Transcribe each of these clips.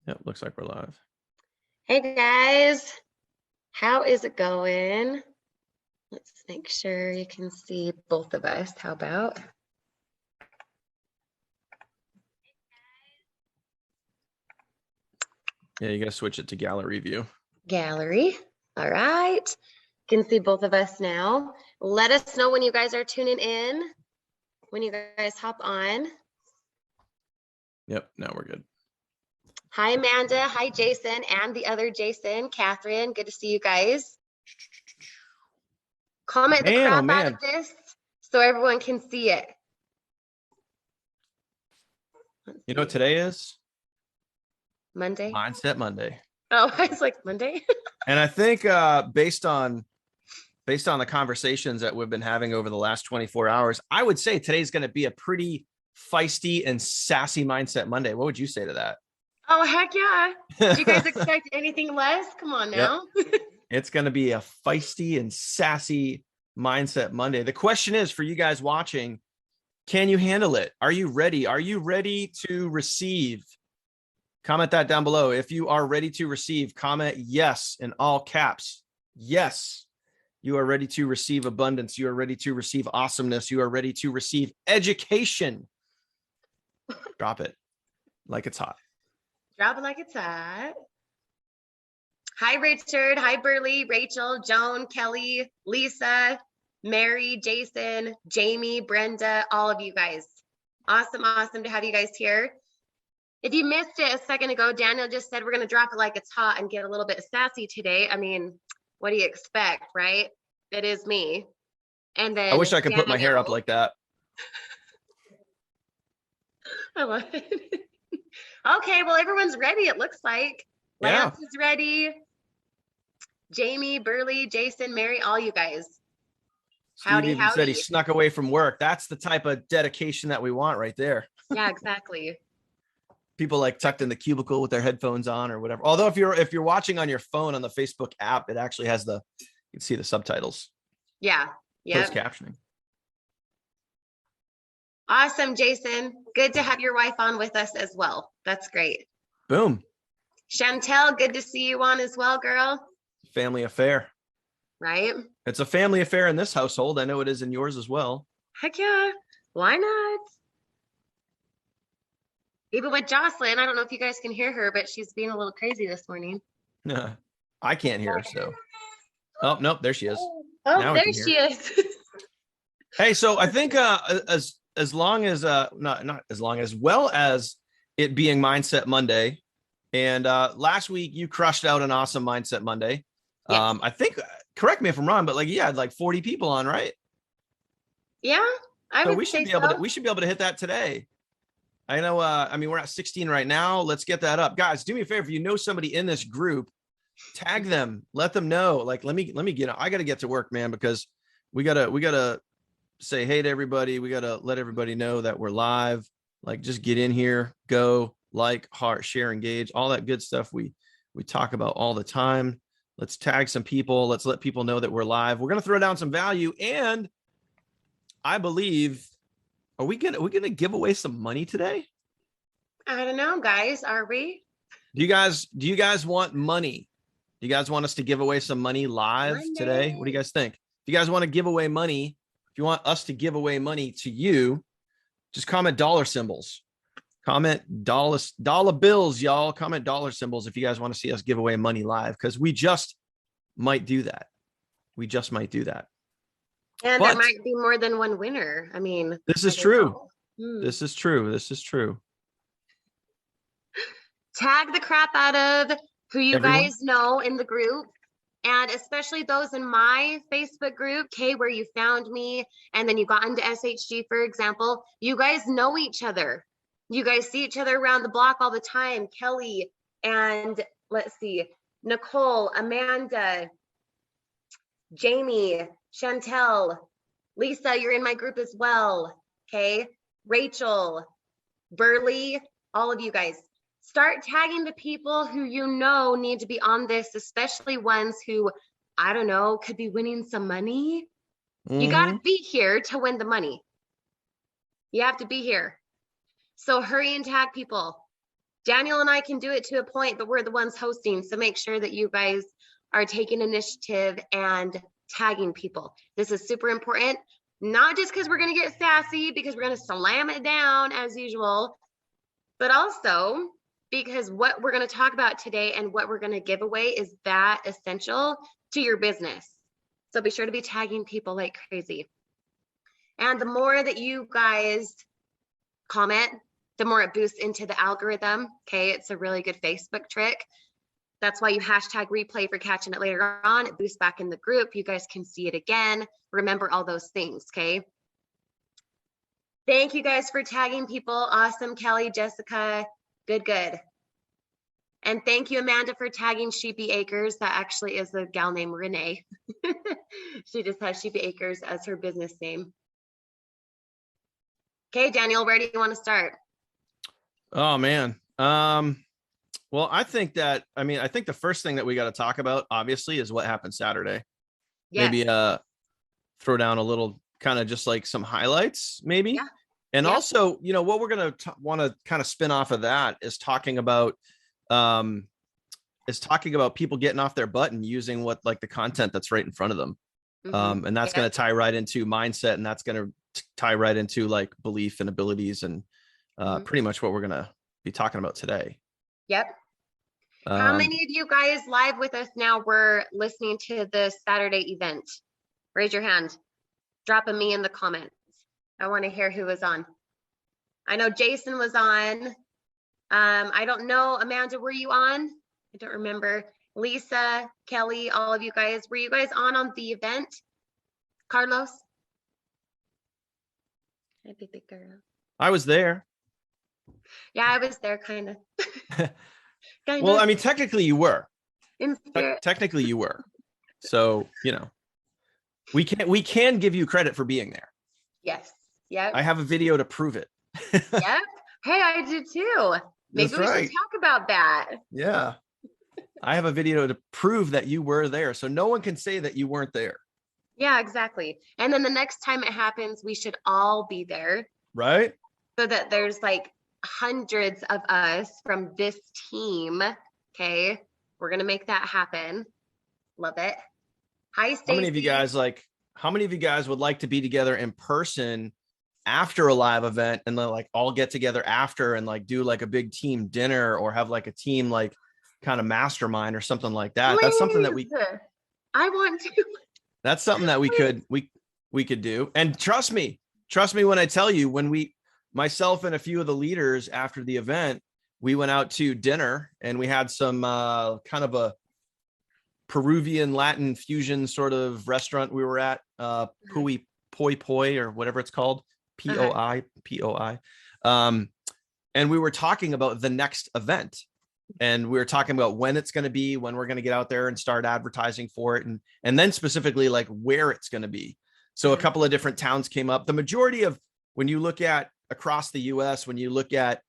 Yep, looks like we're live. Hey guys, how is it going? Let's make sure you can see both of us. How about? Yeah, you gotta switch it to gallery view. Gallery. All right. Can see both of us now. Let us know when you guys are tuning in, when you guys hop on. Yep, now we're good. Hi, Amanda. Hi, Jason, and the other Jason, Catherine. Good to see you guys. Comment the Man, oh crap out man. of this so everyone can see it. You know what today is? Monday. Mindset Monday. Oh, I was like Monday. And I think based on the conversations that we've been having over the last 24 hours, I would say today's going to be a pretty feisty and sassy Mindset Monday. What would you say to that? Oh, heck yeah. Do you guys expect anything less? Come on Yep. now. It's going to be a feisty and sassy Mindset Monday. The question is for you guys watching, can you handle it? Are you ready? Are you ready to receive? Comment that down below. If you are ready to receive, comment yes in all caps. Yes, you are ready to receive abundance. You are ready to receive awesomeness. You are ready to receive education. Drop it like it's hot. Drop it like it's hot. Hi, Richard. Hi, Burley, Rachel, Joan, Kelly, Lisa, Mary, Jason, Jamie, Brenda, all of you guys. Awesome, awesome to have you guys here. If you missed it a second ago, Daniel just said we're going to drop it like it's hot and get a little bit sassy today. I mean, what do you expect, right? It is me. And then I wish I could put my hair up like that. I love it. Okay, well, everyone's ready, it looks like. Yeah. Lance is ready. Jamie, Burley, Jason, Mary, all you guys. Steve Howdy, even said he howdy. snuck away from work. That's the type of dedication that we want right there. Yeah, exactly. People like tucked in the cubicle with their headphones on or whatever. Although if you're watching on your phone on the Facebook app, it actually has you can see the subtitles. Yeah. Closed Yep. captioning. Awesome, Jason. Good to have your wife on with us as well. That's great. Boom. Chantel, good to see you on as well, girl. Family affair. Right? It's a family affair in this household. I know it is in yours as well. Heck yeah. Why not? Even with Jocelyn, I don't know if you guys can hear her, but she's being a little crazy this morning. I can't hear her, so. Oh, nope, there she is. Oh, Now there she is. Hey, so I think as long as not as long as well as it being Mindset Monday, and last week you crushed out an awesome Mindset Monday. Yes. I think, correct me if I'm wrong, but like you had like 40 people on, right? Yeah, I So would we should say be able so. to hit that today. I know. I mean, we're at 16 right now. Let's get that up, guys. Do me a favor. If you know somebody in this group, tag them. Let them know. Like, let me get. I got to get to work, man, because we gotta say hey to everybody. We gotta let everybody know that we're live. Like, just get in here, go, like, heart, share, engage, all that good stuff we talk about all the time. Let's tag some people. Let's let people know that we're live. We're gonna throw down some value, and I believe. Are we gonna give away some money today? I don't know, guys. Are we? Do you guys want money? Do you guys want us to give away some money live today? What do you guys think? If you guys want to give away money, if you want us to give away money to you, just comment dollar symbols. Comment dollar bills, y'all. Comment dollar symbols if you guys want to see us give away money live, because we just might do that. We just might do that. And But there might be more than one winner. I mean, this is true. This is true. This is true. Tag the crap out of who you Everyone? guys know in the group, and especially those in my Facebook group, where you found me and then you got into SHG, for example. You guys know each other. You guys see each other around the block all the time. Kelly and let's see, Nicole, Amanda, Jamie, Chantel, Lisa, you're in my group as well. Okay. Rachel, Burley, all of you guys. Start tagging the people who you know need to be on this, especially ones who, I don't know, could be winning some money. You got to be here to win the money. You have to be here. So hurry and tag people. Daniel and I can do it to a point, but we're the ones hosting. So make sure that you guys are taking initiative and tagging people. This is super important, not just because we're going to get sassy, because we're going to slam it down as usual, but also because what we're going to talk about today and what we're going to give away is that essential to your business. So be sure to be tagging people like crazy. And the more that you guys comment, the more it boosts into the algorithm. Okay, it's a really good Facebook trick. That's why you hashtag replay for catching it later on. It boosts back in the group. You guys can see it again. Remember all those things, okay? Thank you guys for tagging people. Awesome, Kelly, Jessica, good. And thank you, Amanda, for tagging Sheepy Acres. That actually is a gal named Renee. She just has Sheepy Acres as her business name. Okay, Daniel, where do you want to start? Oh, man. Well, I think the first thing that we got to talk about, obviously, is what happened Saturday. Yes. Maybe throw down a little kind of just like some highlights, maybe. Yeah. And also, you know, what we're going to want to kind of spin off of that is talking about people getting off their butt and using what like the content that's right in front of them. Mm-hmm. And that's going to tie right into mindset, and that's going to tie right into like belief and abilities, and pretty much what we're going to be talking about today. Yep. How many of you guys live with us now were listening to the Saturday event? Raise your hand. Drop a me in the comments. I want to hear who was on. I know Jason was on. I don't know, Amanda, were you on? I don't remember. Lisa, Kelly, all of you guys, were you guys on the event? Carlos? I'd be big girl. I was there. Yeah, I was there, kind of. Well, I mean, technically you were. Technically you were. So, you know, we can give you credit for being there. Yes. Yeah. I have a video to prove it. Yep. Hey, I do too. Maybe we should talk about that. Yeah. I have a video to prove that you were there. So no one can say that you weren't there. Yeah, exactly. And then the next time it happens, we should all be there. Right. So that there's like hundreds of us from this team. Okay. We're going to make that happen. Love it. Hi, Stacey. How many of you guys would like to be together in person after a live event, and then like all get together after and like do like a big team dinner, or have like a team like kind of mastermind or something like that? Please. That's something that I want to. That's something that we could do. And trust me when I tell you, when myself and a few of the leaders after the event, we went out to dinner and we had some kind of a Peruvian Latin fusion sort of restaurant we were at, Pui Poi or whatever it's called, POI. And we were talking about the next event, and we were talking about when it's going to be, when we're going to get out there and start advertising for it, and then specifically like where it's going to be. So a couple of different towns came up. The majority of, when you look at across the US, when you look at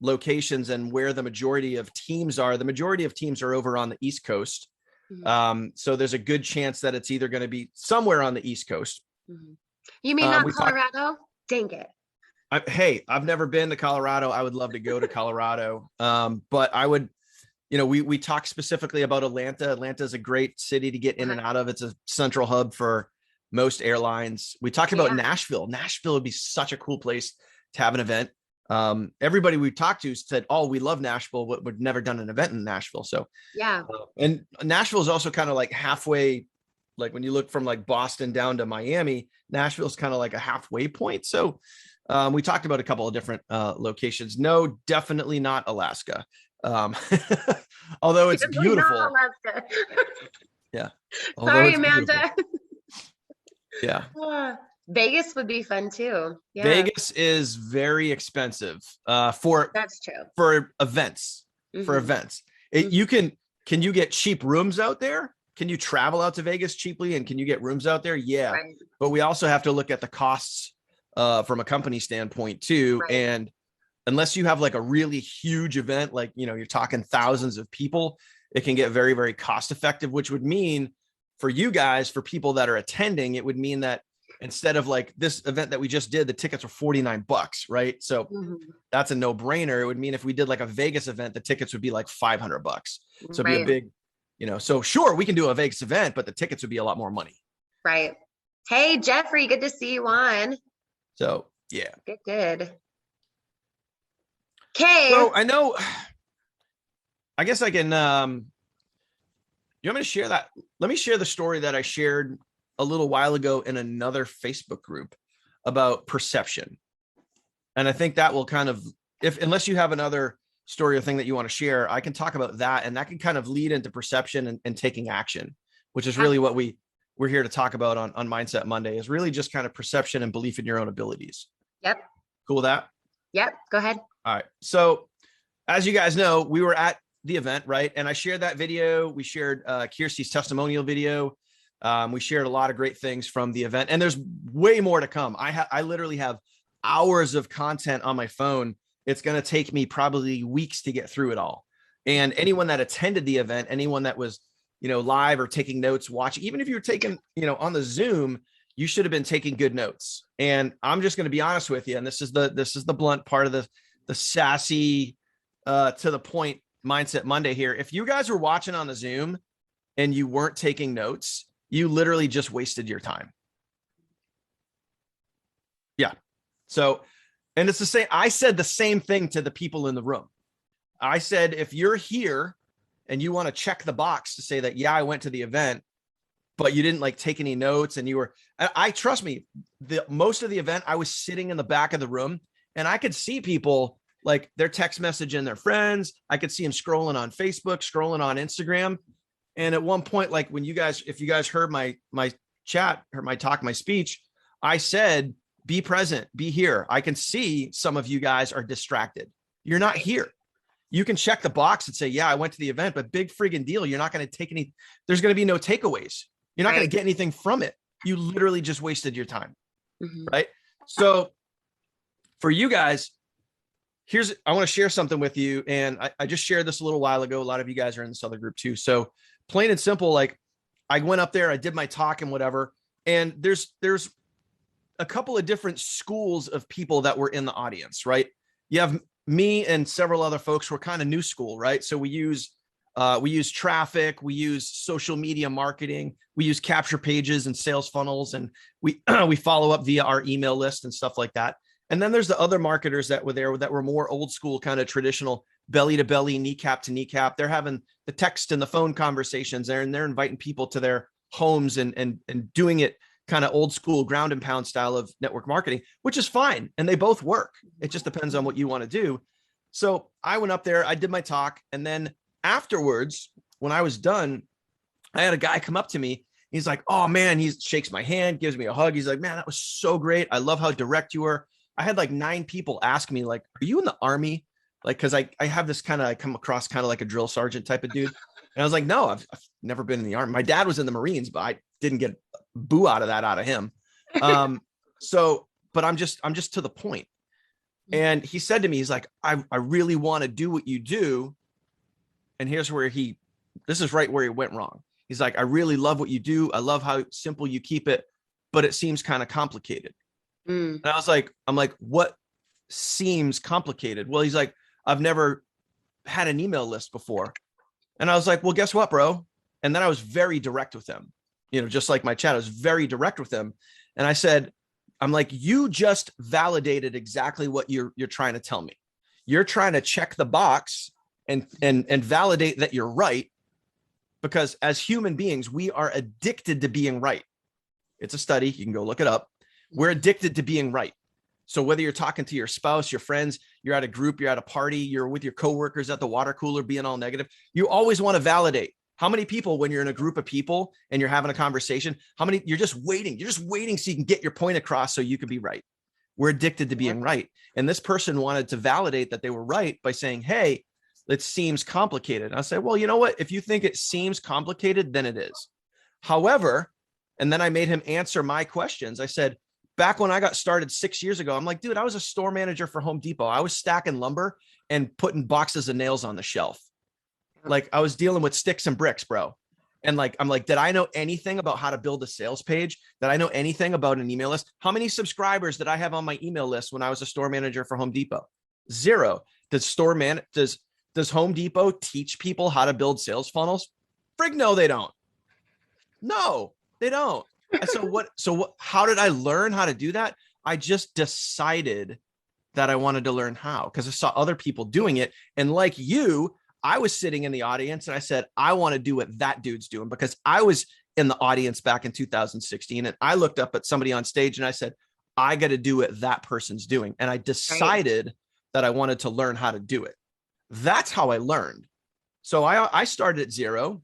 locations and where the majority of teams are over on the East Coast. Mm-hmm. So there's a good chance that it's either going to be somewhere on the East Coast. Mm-hmm. You mean not Colorado? Dang it. I've never been to Colorado. I would love to go to Colorado. But I would, you know, we talked specifically about Atlanta. Atlanta is a great city to get in and out of. It's a central hub for most airlines. We talked about Nashville. Nashville would be such a cool place to have an event. Everybody we talked to said, "Oh, we love Nashville, but we've never done an event in Nashville." So yeah. And Nashville is also kind of like halfway, like when you look from like Boston down to Miami, Nashville is kind of like a halfway point. So we talked about a couple of different locations. No, definitely not Alaska. Although it's beautiful. Alaska. Yeah. Sorry, Amanda. Yeah. Vegas would be fun too. Yeah. Vegas is very expensive that's true. For events. Mm-hmm. For events. Can you get cheap rooms out there? Can you travel out to Vegas cheaply, and can you get rooms out there? Yeah. Right. But we also have to look at the costs from a company standpoint too. Right. And unless you have like a really huge event, like, you know, you're talking thousands of people, it can get very, very cost effective, which would mean for you guys, for people that are attending, it would mean that instead of like this event that we just did, the tickets were $49, right? So that's a no brainer. It would mean if we did like a Vegas event, the tickets would be like $500. So it'd be a big, so sure, we can do a Vegas event, but the tickets would be a lot more money. Right. Hey, Jeffrey, good to see you on. So yeah. Good. Okay. So I know, I guess I can, you want me to share that? Let me share the story that I shared a little while ago in another Facebook group about perception. And I think that will kind of, unless you have another story or thing that you want to share, I can talk about that. And that can kind of lead into perception and taking action, which is really what we're here to talk about on Mindset Monday, is really just kind of perception and belief in your own abilities. Yep. Cool with that? Yep. Go ahead. All right. So as you guys know, we were at the event, right? And I shared that video. We shared Kirsty's testimonial video. We shared a lot of great things from the event, and there's way more to come. I literally have hours of content on my phone. It's going to take me probably weeks to get through it all. And anyone that attended the event, anyone that was, live or taking notes, watching, even if you were taking, on the Zoom, you should have been taking good notes. And I'm just going to be honest with you. And this is the blunt part of the sassy, to the point Mindset Monday here. If you guys were watching on the Zoom and you weren't taking notes, you literally just wasted your time. Yeah. So, and it's the same. I said the same thing to the people in the room. I said, if you're here and you want to check the box to say that, yeah, I went to the event, but you didn't like take any notes, and you were, I trust me, most of the event, I was sitting in the back of the room and I could see people like their text messaging their friends. I could see them scrolling on Facebook, scrolling on Instagram. And at one point, like if you guys heard my chat or my talk, my speech, I said, be present, be here. I can see some of you guys are distracted. You're not here. You can check the box and say, yeah, I went to the event, but big friggin' deal. You're not going to take there's going to be no takeaways. You're not going to get anything from it. You literally just wasted your time. Right. So for you guys, I want to share something with you. And I just shared this a little while ago. A lot of you guys are in this other group too. So plain and simple, like I went up there, I did my talk and whatever. And there's a couple of different schools of people that were in the audience, right? You have me and several other folks who are kind of new school, right? So we use traffic, we use social media marketing, we use capture pages and sales funnels, and we follow up via our email list and stuff like that. And then there's the other marketers that were there that were more old school, kind of traditional, belly to belly, kneecap to kneecap. They're having the text and the phone conversations there, and they're inviting people to their homes and doing it kind of old school ground and pound style of network marketing, which is fine. And they both work. It just depends on what you want to do. So I went up there, I did my talk. And then afterwards, when I was done, I had a guy come up to me. He's like, oh man, he shakes my hand, gives me a hug. He's like, man, that was so great. I love how direct you were. I had like 9 people ask me, like, are you in the Army? Like, cause I have this I come across kind of like a drill sergeant type of dude. And I was like, no, I've never been in the Army. My dad was in the Marines, but I didn't get boo out of him. But I'm just to the point. And he said to me, he's like, I really want to do what you do. And here's where this is right where he went wrong. He's like, I really love what you do. I love how simple you keep it, but it seems kind of complicated. And I was like, what seems complicated? Well, he's like, I've never had an email list before. And I was like, well, guess what, bro? And then I was very direct with him, just like my chat, I was very direct with him. And I said, I'm like, you just validated exactly what you're trying to tell me. You're trying to check the box and validate that you're right. Because as human beings, we are addicted to being right. It's a study. You can go look it up. We're addicted to being right. So whether you're talking to your spouse, your friends, you're at a group, you're at a party, you're with your coworkers at the water cooler being all negative, you always want to validate. How many people, when you're in a group of people and you're having a conversation, you're just waiting so you can get your point across so you can be right. We're addicted to being right. And this person wanted to validate that they were right by saying, hey, it seems complicated. And I said, well, you know what? If you think it seems complicated, then it is. However, and then I made him answer my questions. I said, back when I got started 6 years ago, I'm like, dude, I was a store manager for Home Depot. I was stacking lumber and putting boxes of nails on the shelf. Like I was dealing with sticks and bricks, bro. And like, I'm like, did I know anything about how to build a sales page? Did I know anything about an email list? How many subscribers did I have on my email list when I was a store manager for Home Depot? Zero. Does Home Depot teach people how to build sales funnels? Frig, no, they don't. No, they don't. And how did I learn how to do that? I just decided that I wanted to learn how, because I saw other people doing it. And like you, I was sitting in the audience and I said, I want to do what that dude's doing, because I was in the audience back in 2016 and I looked up at somebody on stage and I said, I got to do what that person's doing. And I decided that I wanted to learn how to do it. That's how I learned. So I started at zero.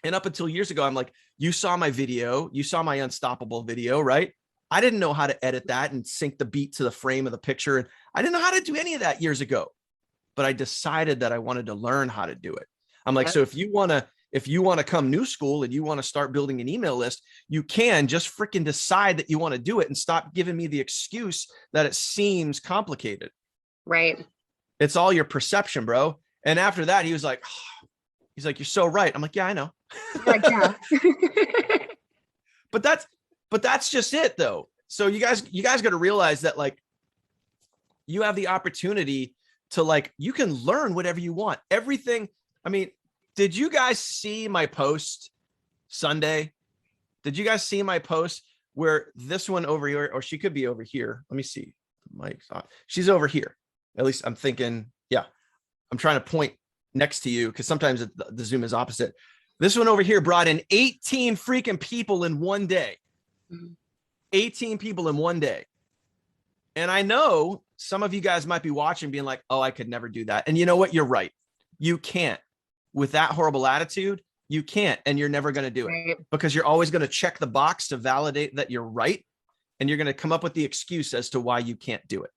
And up until years ago, I'm like, you saw my video, you saw my Unstoppable video, right? I didn't know how to edit that and sync the beat to the frame of the picture. And I didn't know how to do any of that years ago, but I decided that I wanted to learn how to do it. I'm like, so if you want to come new school and you want to start building an email list, you can just freaking decide that you want to do it and stop giving me the excuse that it seems complicated. Right. It's all your perception, bro. And after that, he was like, you're so right. I'm like, yeah, I know. Like, yeah. But that's just it though. So you guys got to realize that like you have the opportunity to like, you can learn whatever you want. Everything. I mean, did you guys see my post Sunday? Did you guys see my post where this one over here, or she could be over here. Let me see. Mike's on. She's over here. At least I'm thinking, yeah, I'm trying to point next to you because sometimes the Zoom is opposite. This one over here brought in 18 freaking people in one day. 18 people in one day. And I know some of you guys might be watching being like, oh, I could never do that. And you know what? You're right. You can't. With that horrible attitude, you can't. And you're never going to do it because you're always going to check the box to validate that you're right. And you're going to come up with the excuse as to why you can't do it.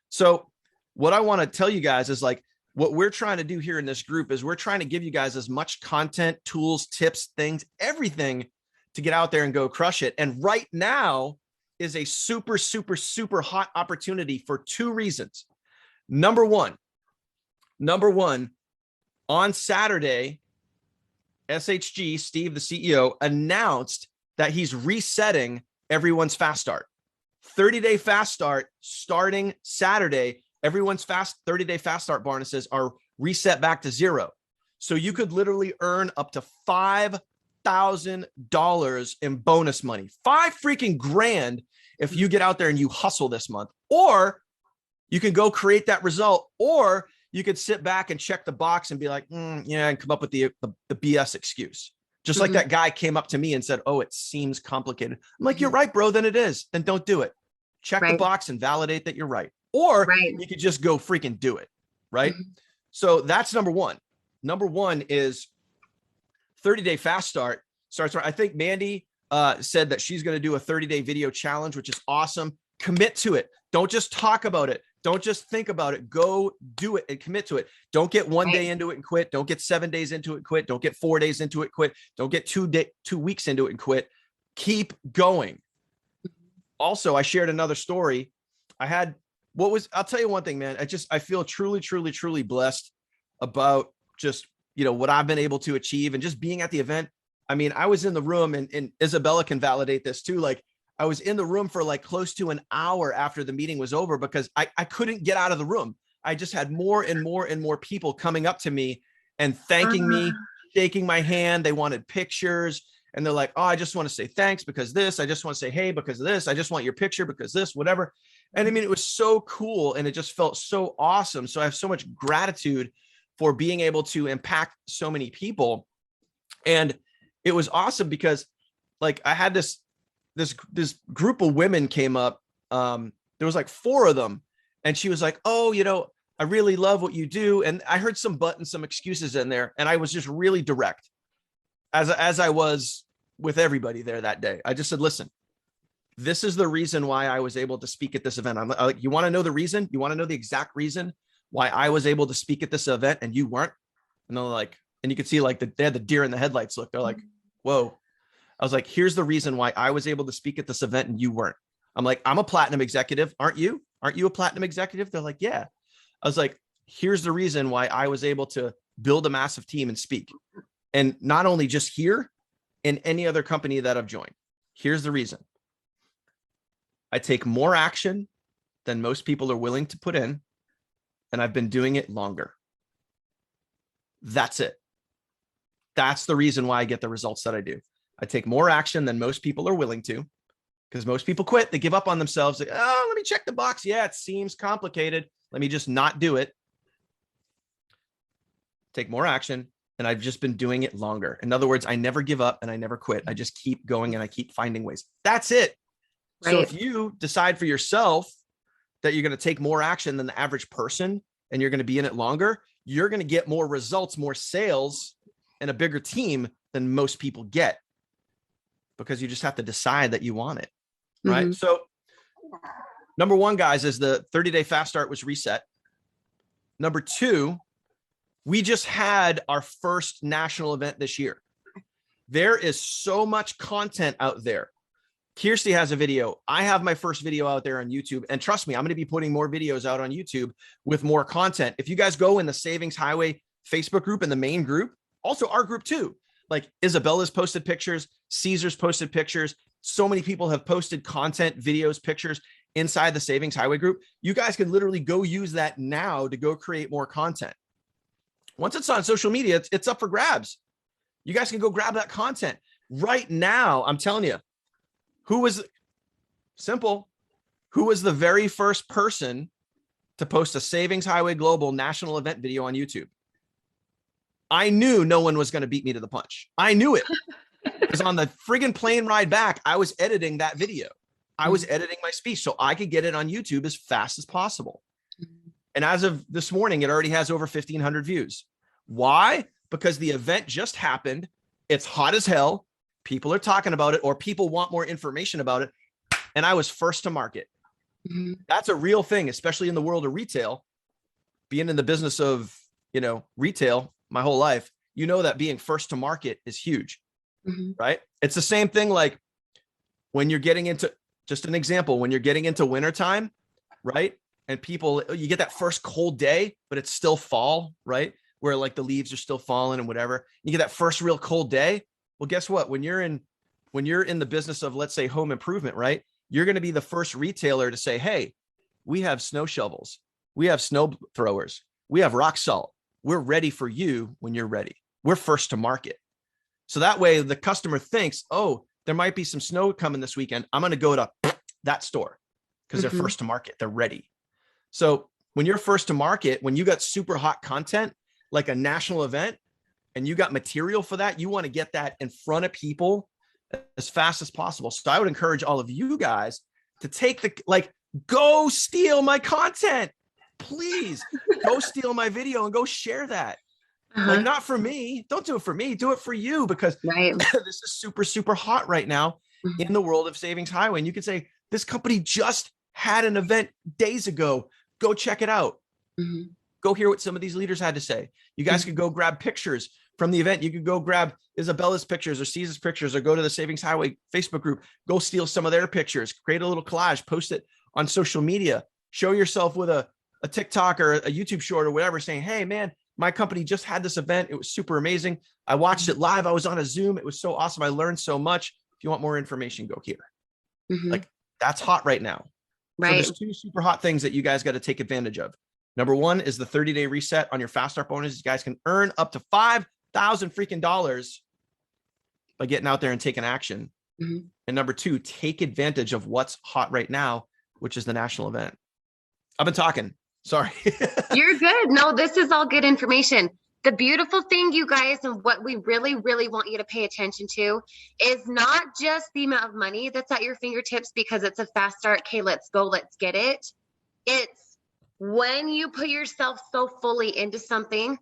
So what I want to tell you guys is like, what we're trying to do here in this group is we're trying to give you guys as much content, tools, tips, things, everything to get out there and go crush it. And right now is a super, super, super hot opportunity for two reasons. Number one, on Saturday, SHG, Steve, the CEO, announced that he's resetting everyone's fast start. 30-day fast start starting Saturday. Everyone's 30-day fast start bonuses are reset back to zero. So you could literally earn up to $5,000 in bonus money, $5,000 if you get out there and you hustle this month. Or you can go create that result, or you could sit back and check the box and be like, yeah, and come up with the BS excuse. Just like that guy came up to me and said, oh, it seems complicated. I'm like, you're right, bro. Then it is. Then don't do it. Check the box and validate that you're right. Or you could just go freaking do it. Right. So that's number one. Number one is 30-day fast start starts. I think Mandy said that she's going to do a 30-day video challenge, which is awesome. Commit to it. Don't just talk about it. Don't just think about it. Go do it and commit to it. Don't get one day into it and quit. Don't get 7 days into it and quit. Don't get 4 days into it, quit. Don't get 2 weeks into it and quit. Keep going. Also, I shared another story. I'll tell you one thing, man. I feel truly, truly, truly blessed about just, what I've been able to achieve and just being at the event. I mean, I was in the room and Isabella can validate this too. Like, I was in the room for like close to an hour after the meeting was over because I couldn't get out of the room. I just had more and more and more people coming up to me and thanking me, shaking my hand. They wanted pictures and they're like, oh, I just want to say thanks because this, I just want to say, hey, because of this, I just want your picture because this, whatever. And I mean, it was so cool and it just felt so awesome. So I have so much gratitude for being able to impact so many people. And it was awesome because like I had this group of women came up. There was like 4 of them. And she was like, oh, I really love what you do. And I heard some excuses in there. And I was just really direct as I was with everybody there that day. I just said, listen, this is the reason why I was able to speak at this event. I'm like, you want to know the reason? You want to know the exact reason why I was able to speak at this event and you weren't? And they're like, and you could see like they had the deer in the headlights look. They're like, whoa. I was like, here's the reason why I was able to speak at this event and you weren't. I'm like, I'm a platinum executive. Aren't you? Aren't you a platinum executive? They're like, yeah. I was like, here's the reason why I was able to build a massive team and speak. And not only just here, in any other company that I've joined. Here's the reason. I take more action than most people are willing to put in, and I've been doing it longer. That's it. That's the reason why I get the results that I do. I take more action than most people are willing to, because most people quit. They give up on themselves. Like, oh, let me check the box. Yeah, it seems complicated. Let me just not do it. Take more action, and I've just been doing it longer. In other words, I never give up and I never quit. I just keep going and I keep finding ways. That's it. Right. So if you decide for yourself that you're going to take more action than the average person and you're going to be in it longer, you're going to get more results, more sales, and a bigger team than most people get, because you just have to decide that you want it. Right. Mm-hmm. So number one, guys, is the 30-day fast start was reset. Number two, we just had our first national event this year. There is so much content out there. Kirsty has a video. I have my first video out there on YouTube. And trust me, I'm going to be putting more videos out on YouTube with more content. If you guys go in the Savings Highway Facebook group and the main group, also our group too, like Isabella's posted pictures, Caesar's posted pictures. So many people have posted content, videos, pictures inside the Savings Highway group. You guys can literally go use that now to go create more content. Once it's on social media, it's up for grabs. You guys can go grab that content right now. I'm telling you, who was the very first person to post a Savings Highway Global national event video on YouTube? I knew no one was going to beat me to the punch. I knew it. Because on the friggin' plane ride back, I was editing that video. I was editing my speech so I could get it on YouTube as fast as possible. And as of this morning, it already has over 1,500 views. Why? Because the event just happened. It's hot as hell. People are talking about it, or people want more information about it. And I was first to market. Mm-hmm. That's a real thing, especially in the world of retail. Being in the business of, retail my whole life, that being first to market is huge, mm-hmm. right? It's the same thing. Like when you're getting into, just an example, when you're getting into wintertime, right? And you get that first cold day, but it's still fall, right? Where like the leaves are still falling and whatever. You get that first real cold day. Well, guess what? When you're in the business of, let's say, home improvement, right? You're going to be the first retailer to say, hey, we have snow shovels. We have snow throwers. We have rock salt. We're ready for you when you're ready. We're first to market. So that way the customer thinks, oh, there might be some snow coming this weekend. I'm going to go to that store because mm-hmm. they're first to market. They're ready. So when you're first to market, when you got super hot content, like a national event, and you got material for that, you want to get that in front of people as fast as possible. So I would encourage all of you guys to go steal my content. Please go steal my video and go share that. Uh-huh. Like, not for me. Don't do it for me. Do it for you, because right. This is super, super hot right now mm-hmm. in the world of Savings Highway. And you could say, this company just had an event days ago. Go check it out. Mm-hmm. Go hear what some of these leaders had to say. You guys mm-hmm. could go grab pictures from the event. You could go grab Isabella's pictures or Caesar's pictures, or go to the Savings Highway Facebook group, go steal some of their pictures, create a little collage, post it on social media, show yourself with a TikTok or a YouTube short or whatever, saying, hey man, my company just had this event. It was super amazing. I watched it live. I was on a Zoom. It was so awesome. I learned so much. If you want more information, go here. Mm-hmm. Like, that's hot right now. Right. So there's two super hot things that you guys got to take advantage of. Number one is the 30-day reset on your Fast Start bonus. You guys can earn up to $5,000 freaking dollars by getting out there and taking action. Mm-hmm. And number two, take advantage of what's hot right now, which is the national event. I've been talking. Sorry. You're good. No, this is all good information. The beautiful thing, you guys, and what we really, really want you to pay attention to is not just the amount of money that's at your fingertips because it's a fast start. Okay, let's go. Let's get it. It's when you put yourself so fully into something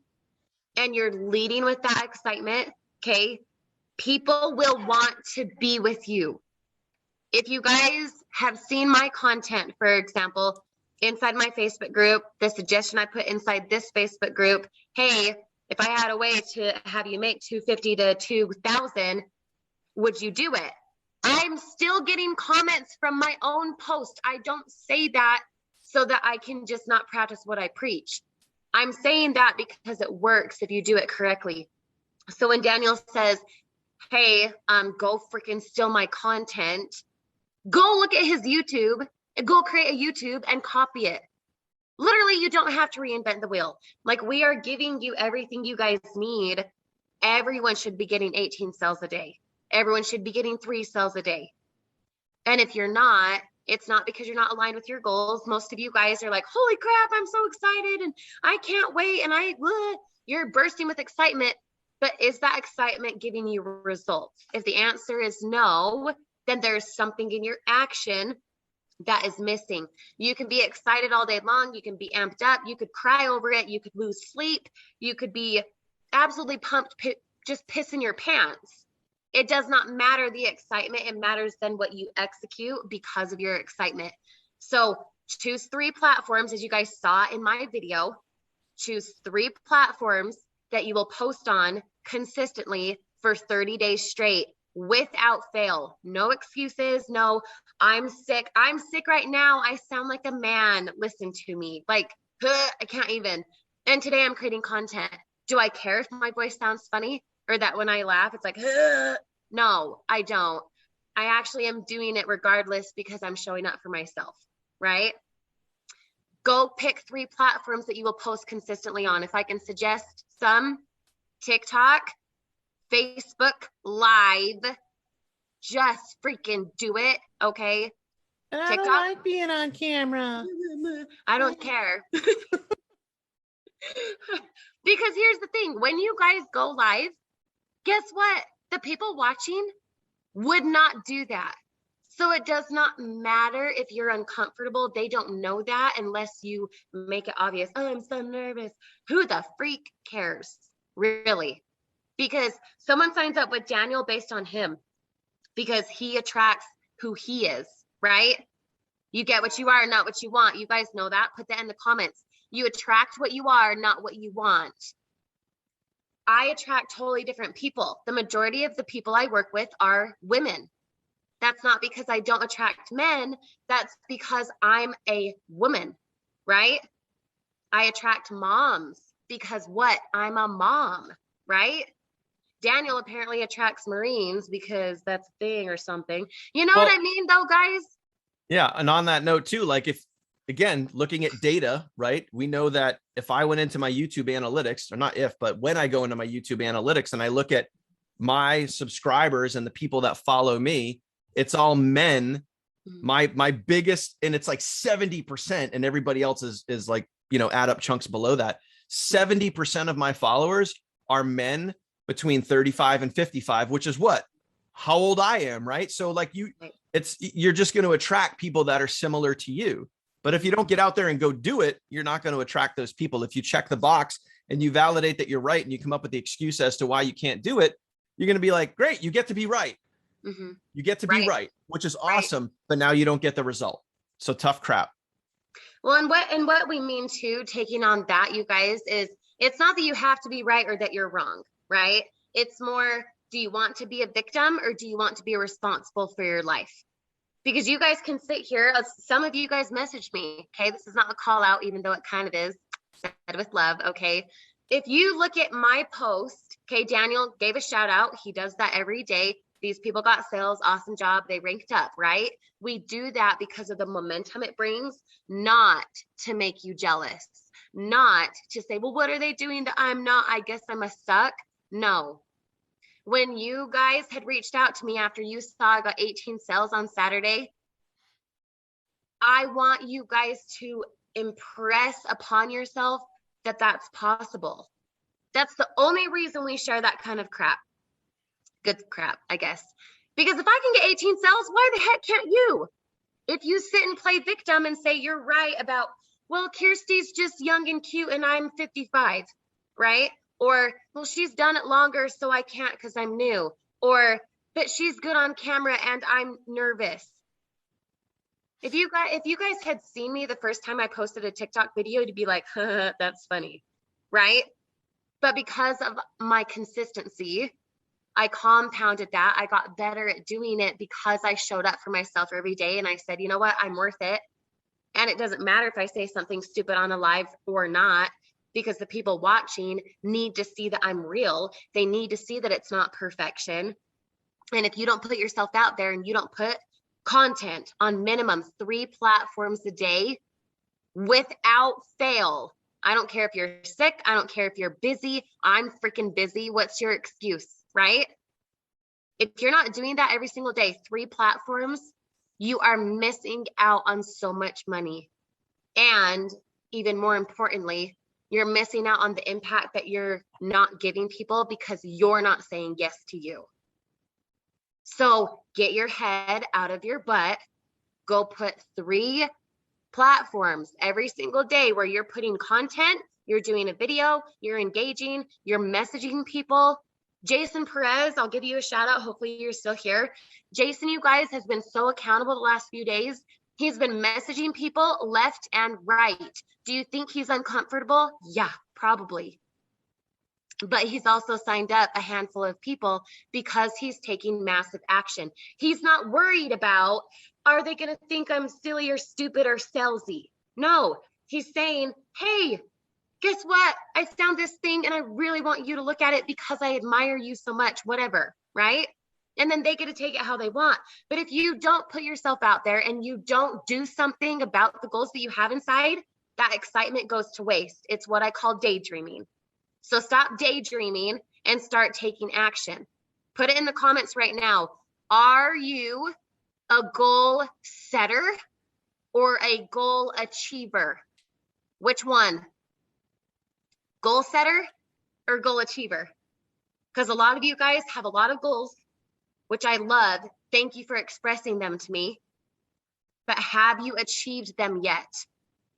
and you're leading with that excitement, okay, people will want to be with you. If you guys have seen my content, for example, inside my Facebook group, the suggestion I put inside this Facebook group, hey, if I had a way to have you make $250 to $2,000, would you do it? I'm still getting comments from my own post. I don't say that so that I can just not practice what I preach. I'm saying that because it works if you do it correctly. So when Daniel says, hey, go freaking steal my content, go look at his YouTube, go create a YouTube and copy it. Literally, you don't have to reinvent the wheel. Like, we are giving you everything you guys need. Everyone should be getting 18 sales a day. Everyone should be getting 3 sales a day. And if you're not, it's not because you're not aligned with your goals. Most of you guys are like, holy crap, I'm so excited and I can't wait. And you're bursting with excitement. But is that excitement giving you results? If the answer is no, then there's something in your action that is missing. You can be excited all day long. You can be amped up. You could cry over it. You could lose sleep. You could be absolutely pumped, just pissing your pants. It does not matter the excitement. It matters then what you execute because of your excitement. So choose 3 platforms, as you guys saw in my video. Choose 3 platforms that you will post on consistently for 30 days straight without fail. No excuses. No, I'm sick. I'm sick right now. I sound like a man. Listen to me. Like, I can't even. And today I'm creating content. Do I care if my voice sounds funny or that when I laugh, it's like, no, I don't. I actually am doing it regardless because I'm showing up for myself, right? Go pick 3 platforms that you will post consistently on. If I can suggest some, TikTok, Facebook Live, just freaking do it, okay? And I TikTok, don't like being on camera. I don't care. Because here's the thing, when you guys go live, guess what? The people watching would not do that. So it does not matter if you're uncomfortable. They don't know that unless you make it obvious. Oh, I'm so nervous. Who the freak cares, really? Because someone signs up with Daniel based on him because he attracts who he is, right? You get what you are, not what you want. You guys know that. Put that in the comments. You attract what you are, not what you want. I attract totally different people. The majority of the people I work with are women. That's not because I don't attract men. That's because I'm a woman, right? I attract moms because what? I'm a mom, right? Daniel apparently attracts Marines because that's a thing or something. You know what I mean, though, guys? Yeah. And on that note, too, like if, again, looking at data, right? We know that if I went into my YouTube analytics, or not if, but when I go into my YouTube analytics and I look at my subscribers and the people that follow me, it's all men. My biggest, and it's like 70%, and everybody else is like, you know, add up chunks below that. 70% of my followers are men between 35 and 55, which is what? How old I am, right? So like you're just going to attract people that are similar to you. But if you don't get out there and go do it, you're not going to attract those people. If you check the box and you validate that you're right and you come up with the excuse as to why you can't do it, you're going to be like, great, you get to be right. You get to be right, which is awesome. But now you don't get the result. So tough crap. Well, and what we mean too, taking on that, you guys, is it's not that you have to be right or that you're wrong, right? It's more, do you want to be a victim or do you want to be responsible for your life? Because you guys can sit here, some of you guys message me, okay? This is not a call out, even though it kind of is, said with love, okay? If you look at my post, okay, Daniel gave a shout out. He does that every day. These people got sales, awesome job. They ranked up, right? We do that because of the momentum it brings, not to make you jealous, not to say, well, what are they doing that I'm not? I guess I must suck. No. When you guys had reached out to me after you saw I got 18 sales on Saturday, I want you guys to impress upon yourself that that's possible. That's the only reason we share that kind of crap. Good crap, I guess. Because if I can get 18 sales, why the heck can't you? If you sit and play victim and say you're right about, well, Kirsty's just young and cute and I'm 55, right? Or, well, she's done it longer, so I can't because I'm new. Or, but she's good on camera and I'm nervous. If you guys had seen me the first time I posted a TikTok video, you'd be like, that's funny, right? But because of my consistency, I compounded that. I got better at doing it because I showed up for myself every day and I said, you know what, I'm worth it. And it doesn't matter if I say something stupid on a live or not. because the people watching need to see that I'm real. They need to see that it's not perfection. And if you don't put yourself out there and you don't put content on minimum 3 platforms a day without fail, I don't care if you're sick. I don't care if you're busy. I'm freaking busy. What's your excuse, right? If you're not doing that every single day, 3 platforms, you are missing out on so much money. And even more importantly, you're missing out on the impact that you're not giving people because you're not saying yes to you. So get your head out of your butt. Go put 3 platforms every single day where you're putting content, you're doing a video, you're engaging, you're messaging people. Jason Perez, I'll give you a shout out. Hopefully you're still here. Jason, you guys, has been so accountable the last few days. He's been messaging people left and right. Do you think he's uncomfortable? Yeah, probably. But he's also signed up a handful of people because he's taking massive action. He's not worried about, are they going to think I'm silly or stupid or salesy? No, he's saying, hey, guess what? I found this thing and I really want you to look at it because I admire you so much, whatever, right? And then they get to take it how they want. But if you don't put yourself out there and you don't do something about the goals that you have inside, that excitement goes to waste. It's what I call daydreaming. So stop daydreaming and start taking action. Put it in the comments right now. Are you a goal setter or a goal achiever? Which one? Goal setter or goal achiever? Because a lot of you guys have a lot of goals, which I love. Thank you for expressing them to me. But have you achieved them yet?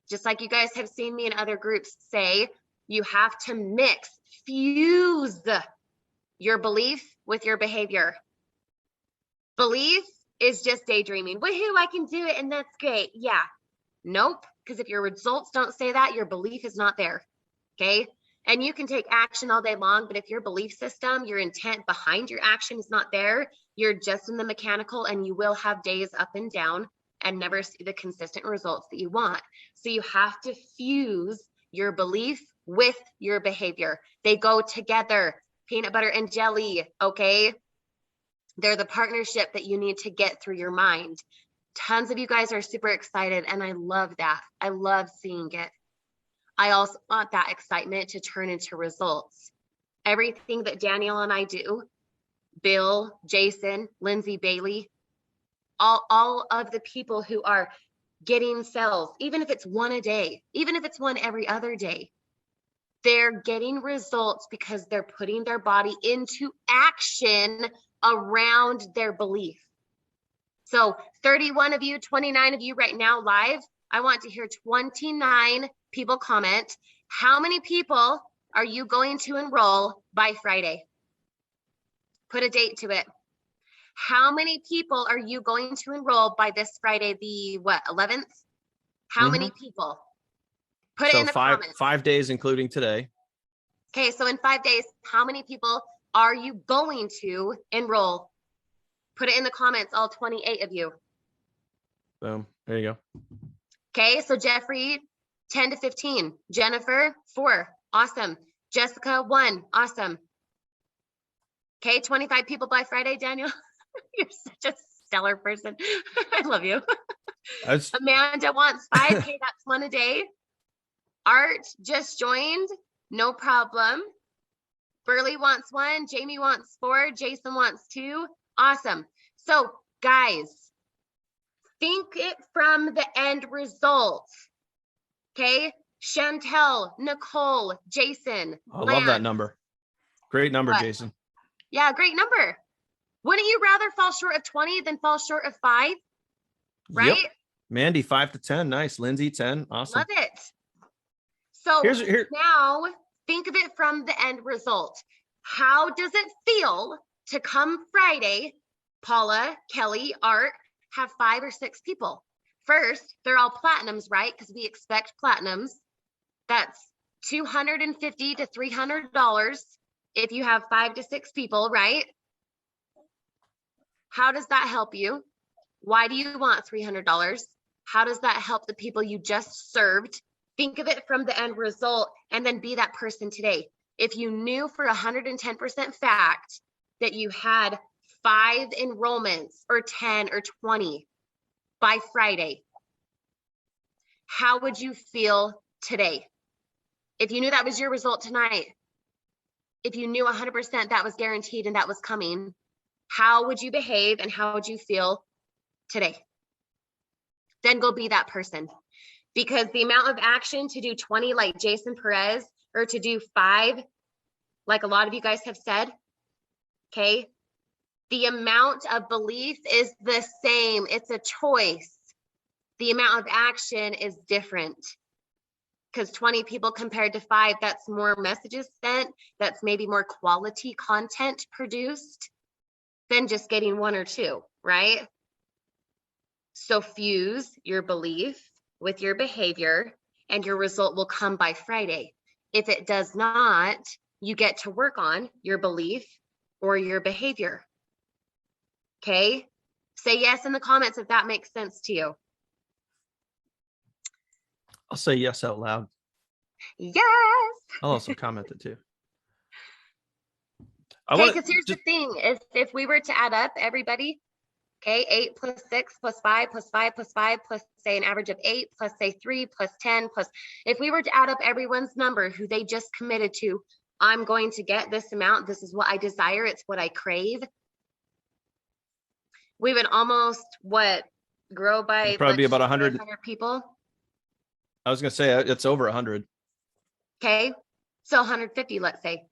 Just like you guys have seen me in other groups say, you have to fuse your belief with your behavior. Belief is just daydreaming. Woohoo, I can do it and that's great. Yeah. Nope. Because if your results don't say that, your belief is not there. Okay. And you can take action all day long, but if your belief system, your intent behind your action is not there, you're just in the mechanical and you will have days up and down and never see the consistent results that you want. So you have to fuse your belief with your behavior. They go together, peanut butter and jelly, okay? They're the partnership that you need to get through your mind. Tons of you guys are super excited and I love that. I love seeing it. I also want that excitement to turn into results. Everything that Danielle and I do, Bill, Jason, Lindsay, Bailey, all of the people who are getting sales, even if it's 1 a day, even if it's 1 every other day, they're getting results because they're putting their body into action around their belief. So 31 of you, 29 of you right now live, I want to hear 29 people comment. How many people are you going to enroll by Friday? Put a date to it. How many people are you going to enroll by this Friday, the 11th? How many people? Put it in the comments. 5 days, including today. Okay, so in 5 days, how many people are you going to enroll? Put it in the comments, all 28 of you. Boom. There you go. Okay, so Jeffrey, 10 to 15. Jennifer, 4. Awesome. Jessica, 1. Awesome. Okay, 25 people by Friday, Daniel. You're such a stellar person. I love you. Amanda wants 5. Okay, that's 1 a day. Art just joined. No problem. Burley wants 1. Jamie wants 4. Jason wants 2. Awesome. So guys, think it from the end result. Okay. Chantel, Nicole, Jason. I love that number. Great number, What? Jason. Yeah, great number. Wouldn't you rather fall short of 20 than fall short of 5? Right? Yep. Mandy, 5 to 10. Nice. Lindsay, 10. Awesome. Love it. So Here. now think of it from the end result. How does it feel to come Friday, Paula, Kelly, Art, have 5 or 6 people? First, they're all platinums, right? Because we expect platinums. That's $250 to $300 if you have 5 to 6 people, right? How does that help you? Why do you want $300? How does that help the people you just served Think of it from the end result and then be that person today. If you knew for 110% fact that you had 5 enrollments or 10 or 20 by Friday, how would you feel today? If you knew that was your result tonight, if you knew 100% that was guaranteed and that was coming, how would you behave and how would you feel today? Then go be that person. Because the amount of action to do 20 like Jason Perez or to do 5 like a lot of you guys have said, okay? The amount of belief is the same. It's a choice. The amount of action is different. Because 20 people compared to 5, that's more messages sent. That's maybe more quality content produced than just getting 1 or 2, right? So fuse your belief with your behavior and your result will come by Friday. If it does not, you get to work on your belief or your behavior. Okay? Say yes in the comments if that makes sense to you. I'll say yes out loud. Yes. I'll also comment it too. Okay, because here's the thing. If we were to add up everybody, okay, 8 plus 6 plus 5 plus 5 plus 5 plus say an average of 8 plus say 3 plus 10 plus, if we were to add up everyone's number who they just committed to, I'm going to get this amount. This is what I desire. It's what I crave. We would almost grow by it'd probably be about 100 people. I was going to say it's over 100. Okay. So 150, let's say.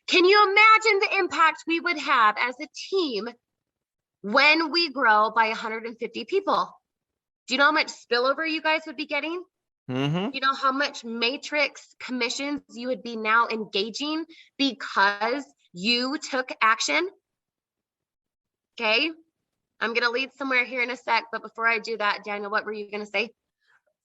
Can you imagine the impact we would have as a team when we grow by 150 people? Do you know how much spillover you guys would be getting? Mm-hmm. You know how much matrix commissions you would be now engaging because you took action? Okay. I'm going to lead somewhere here in a sec, but before I do that, Daniel, what were you going to say?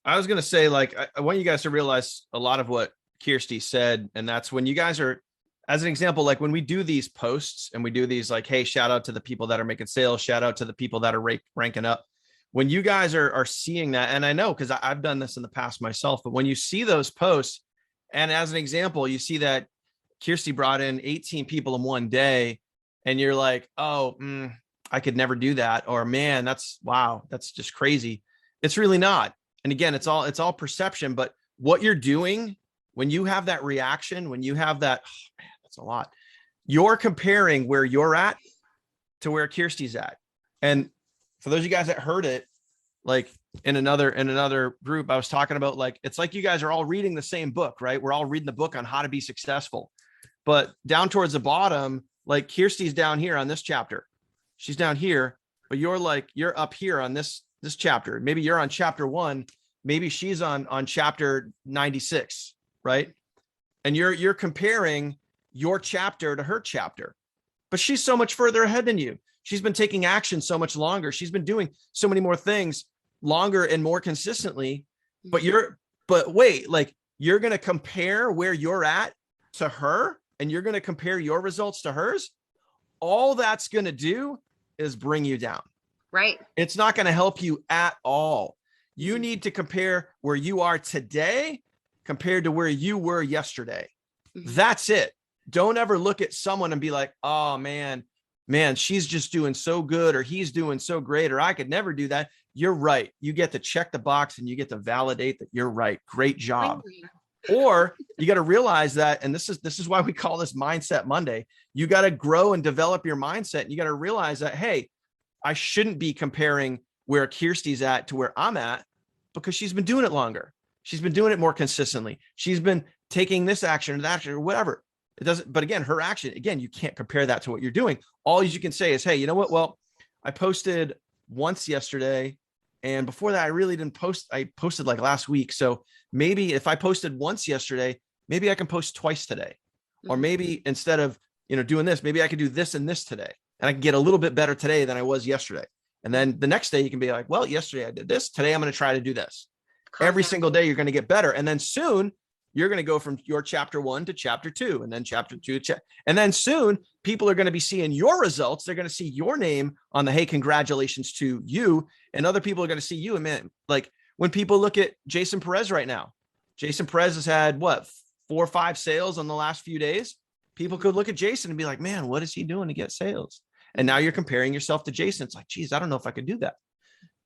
I was going to say, like, I want you guys to realize a lot of what Kirsty said. And that's when you guys are, as an example, like when we do these posts and we do these like, hey, shout out to the people that are making sales, shout out to the people that are ranking up. When you guys are seeing that, and I know because I've done this in the past myself, but when you see those posts, and as an example, you see that Kirsty brought in 18 people in one day, and you're like, oh, I could never do that. Or man, that's just crazy. It's really not. And again, it's all perception, but what you're doing when you have that reaction, when you have that, oh, man, that's a lot. You're comparing where you're at to where Kirsty's at. And for those of you guys that heard it, like in another group, I was talking about, like, it's like you guys are all reading the same book, right? We're all reading the book on how to be successful, but down towards the bottom, like Kirsty's down here on this chapter. She's down here, but you're up here on this chapter. Maybe you're on chapter 1. Maybe she's on chapter 96, right? And you're comparing your chapter to her chapter, but she's so much further ahead than you. She's been taking action so much longer. She's been doing so many more things longer and more consistently, but you're going to compare where you're at to her, and you're going to compare your results to hers. All that's going to do is bring you down. Right. It's not going to help you at all. You need to compare where you are today compared to where you were yesterday. Mm-hmm. That's it. Don't ever look at someone and be like, oh man, she's just doing so good, or he's doing so great, or I could never do that. You're right. You get to check the box and you get to validate that you're right. Great job. Or you got to realize that, and this is why we call this Mindset Monday. You got to grow and develop your mindset. And you got to realize that, hey, I shouldn't be comparing where Kirsty's at to where I'm at, because she's been doing it longer. She's been doing it more consistently. She's been taking this action or that action or whatever. It doesn't, but again, her action, again, you can't compare that to what you're doing. All you can say is, hey, you know what? Well, I posted once yesterday, and before that, I really didn't post. I posted like last week. So maybe if I posted once yesterday, maybe I can post twice today. Or maybe instead of, doing this, maybe I could do this and this today. And I can get a little bit better today than I was yesterday. And then the next day you can be like, well, yesterday I did this. Today I'm going to try to do this. Every single day you're going to get better. And then soon you're going to go from your chapter 1 to chapter 2, and then chapter 2. And then soon people are going to be seeing your results. They're going to see your name on the, hey, congratulations to you. And other people are going to see you. And man, like when people look at Jason Perez right now, Jason Perez has had what, 4 or 5 sales in the last few days. People could look at Jason and be like, man, what is he doing to get sales? And now you're comparing yourself to Jason. It's like, geez, I don't know if I could do that,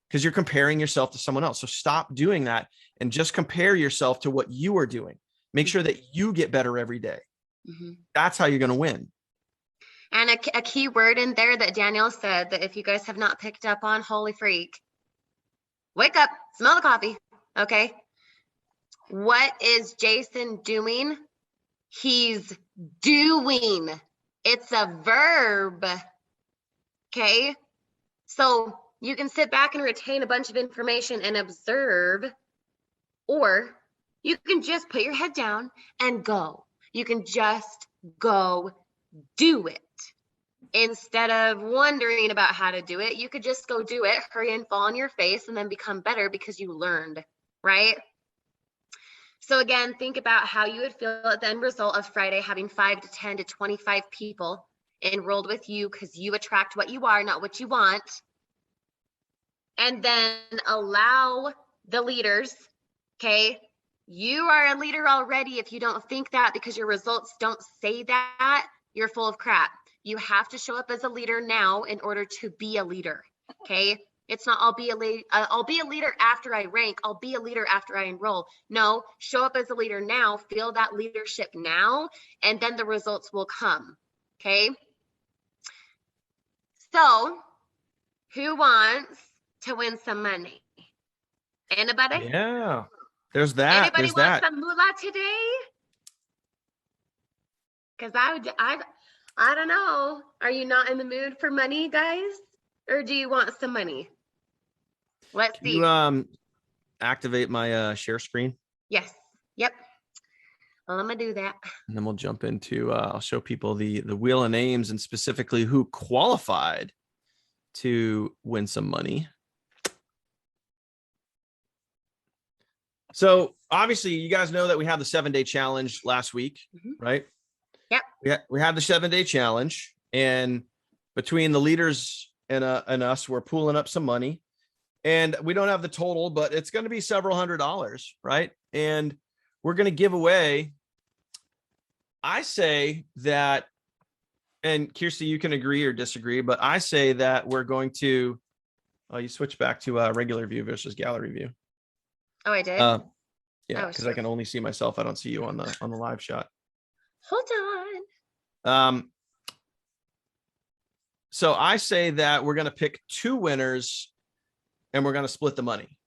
because you're comparing yourself to someone else. So stop doing that and just compare yourself to what you are doing. Make sure that you get better every day. That's how you're going to win. And a key word in there that Danielle said that if you guys have not picked up on, holy freak, wake up, smell the coffee. Okay. What is Jason doing? He's doing. It's a verb. Okay. So you can sit back and retain a bunch of information and observe, or you can just put your head down and go. You can just go do it. Instead of wondering about how to do it, you could just go do it, hurry and fall on your face, and then become better because you learned, right? So again, think about how you would feel at the end result of Friday, having 5 to 10 to 25 people enrolled with you, because you attract what you are, not what you want. And then allow the leaders, okay? You are a leader already. If you don't think that because your results don't say that, you're full of crap. You have to show up as a leader now in order to be a leader, okay? It's not I'll be a leader after I rank. I'll be a leader after I enroll. No, show up as a leader now, feel that leadership now, and then the results will come, okay? So, who wants to win some money? Anybody? Yeah, there's that. Anybody There's want that. some moolah today? Because I don't know. Are you not in the mood for money, guys? Or do you want some money? Let's see. You activate my share screen, Yes. Yep. Well, I'm gonna do that. and then we'll jump into I'll show people the wheel of names and specifically who qualified to win some money. So obviously you guys know that we had the 7-day challenge last week, right? Yep. We had the 7-day challenge, and between the leaders and us, we're pooling up some money, and we don't have the total, but it's going to be several $100s, right? And we're going to give away. I say that, and Kirsty, you can agree or disagree, but I say that we're going to, you switch back to regular view versus gallery view. Oh, I did? Yeah, Oh, because I can only see myself. I don't see you on the live shot. Hold on. So I say that we're going to pick 2 winners and we're going to split the money.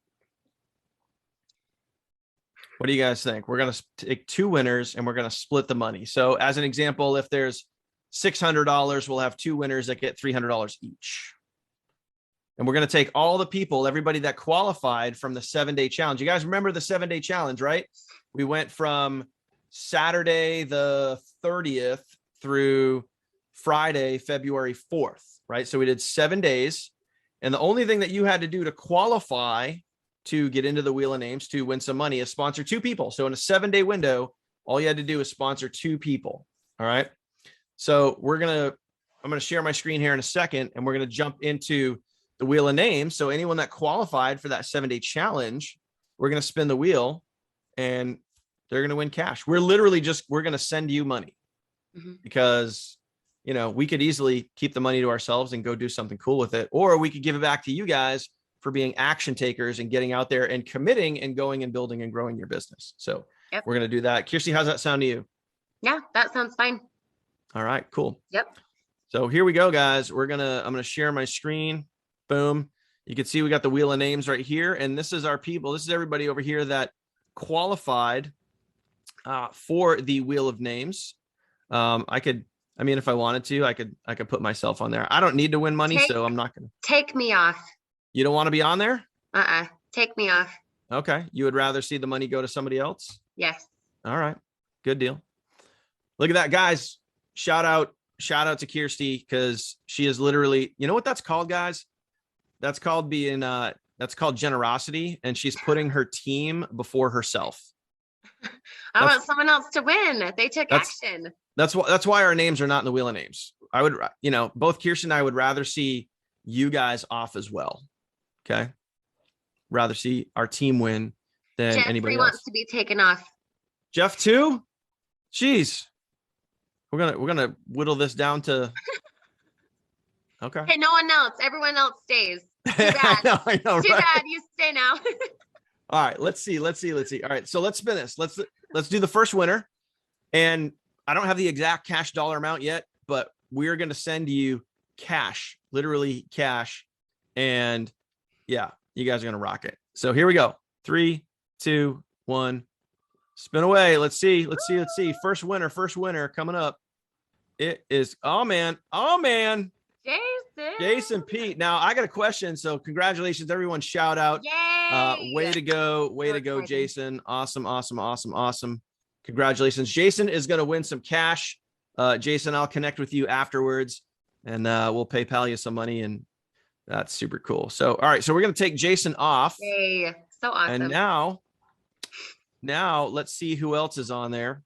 What do you guys think? We're going to take 2 winners and we're going to split the money. So as an example, if there's $600, we'll have 2 winners that get $300 each. And we're going to take all the people, everybody that qualified from the 7-day challenge. You guys remember the 7-day challenge, right? We went from Saturday, the 30th through Friday, February 4th, right? So we did 7 days. And the only thing that you had to do to qualify to get into the Wheel of Names to win some money is sponsor 2 people. So in a 7-day window, all you had to do is sponsor 2 people. All right. So I'm going to share my screen here in a second, and we're going to jump into the Wheel of Names. So anyone that qualified for that 7-day challenge, we're going to spin the wheel and they're going to win cash. We're literally we're going to send you money because, we could easily keep the money to ourselves and go do something cool with it. Or we could give it back to you guys for being action takers and getting out there and committing and going and building and growing your business. So we're going to do that. Kirsty, how's that sound to you? Yeah, that sounds fine. All right, cool. Yep. So here we go, guys. I'm going to share my screen. Boom. You can see we got the Wheel of Names right here. And this is our people. This is everybody over here that qualified for the Wheel of Names. If I wanted to, I could put myself on there. I don't need to win money, so I'm not going to. Take me off. You don't want to be on there? Take me off. Okay. You would rather see the money go to somebody else? Yes. All right. Good deal. Look at that, guys. Shout out to Kirsty, because she is literally, you know what that's called, guys? That's called generosity, and she's putting her team before herself. I want someone else to win. They took action. That's why our names are not in the Wheel of Names. I would, both Kirsty and I would rather see you guys off as well. Okay. Rather see our team win than anybody Jeffrey else. wants to be taken off. Jeff too? Jeez. We're gonna whittle this down to okay. Hey, no one else. Everyone else stays. Too I bad. know, Too right? bad. You stay now. All right, let's see. All right, so let's spin this. Let's do the first winner. And I don't have the exact cash dollar amount yet, but we're gonna send you cash, literally cash. And yeah, you guys are gonna rock it. So here we go. 3, 2, 1. Spin away. Let's see. First winner coming up. It is oh man. Jason Pete. Now I got a question. So congratulations, everyone. Shout out. Yay! Way to go. Way to go, Jason. Awesome. Congratulations. Jason is going to win some cash. Jason, I'll connect with you afterwards and we'll PayPal you some money, and that's super cool. So, all right. So we're going to take Jason off. Yay. So awesome. And now let's see who else is on there.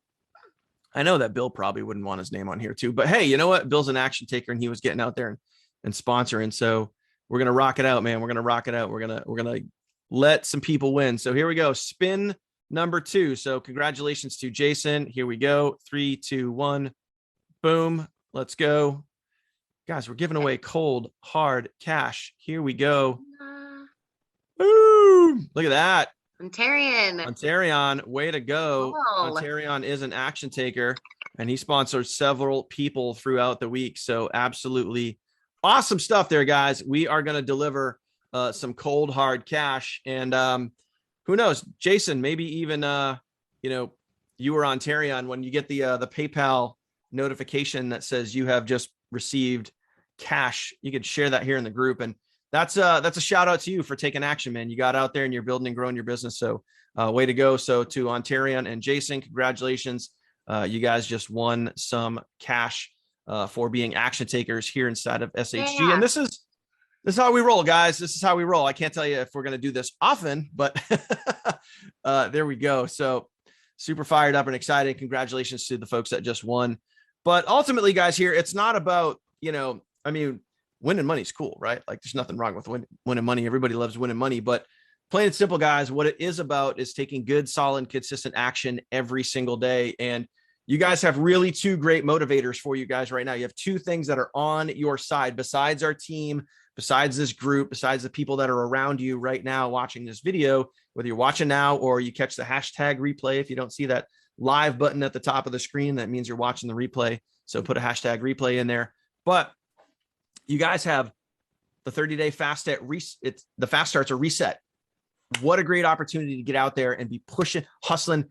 I know that Bill probably wouldn't want his name on here too, but hey, you know what? Bill's an action taker and he was getting out there and sponsoring. So we're going to rock it out, man. We're going to rock it out. We're going to let some people win. So here we go. Spin number 2. So congratulations to Jason. Here we go. 3, 2, 1. Boom. Let's go. Guys, we're giving away cold, hard cash. Here we go. Boom. Look at that. Ontarian, way to go. Cool. Ontarian is an action taker and he sponsors several people throughout the week. So absolutely awesome stuff there, guys. We are going to deliver some cold, hard cash. And who knows, Jason, maybe even, you were Ontarian when you get the PayPal notification that says you have just received cash. You could share that here in the group. And that's a shout out to you for taking action, man. You got out there and you're building and growing your business. So way to go. So to Ontarian and Jason, congratulations. You guys just won some cash for being action takers here inside of SHG. Yeah. And this is how we roll, guys. This is how we roll. I can't tell you if we're going to do this often, but there we go. So super fired up and excited. Congratulations to the folks that just won. But ultimately, guys, here, it's not about, winning money is cool, right? Like there's nothing wrong with winning money. Everybody loves winning money, but plain and simple, guys, what it is about is taking good, solid, consistent action every single day. And you guys have really 2 great motivators for you guys right now. You have 2 things that are on your side besides our team, besides this group, besides the people that are around you right now watching this video, whether you're watching now or you catch the hashtag replay. If you don't see that live button at the top of the screen, that means you're watching the replay. So put a hashtag replay in there. But you guys have the 30-day fast start. The fast starts are reset. What a great opportunity to get out there and be pushing, hustling.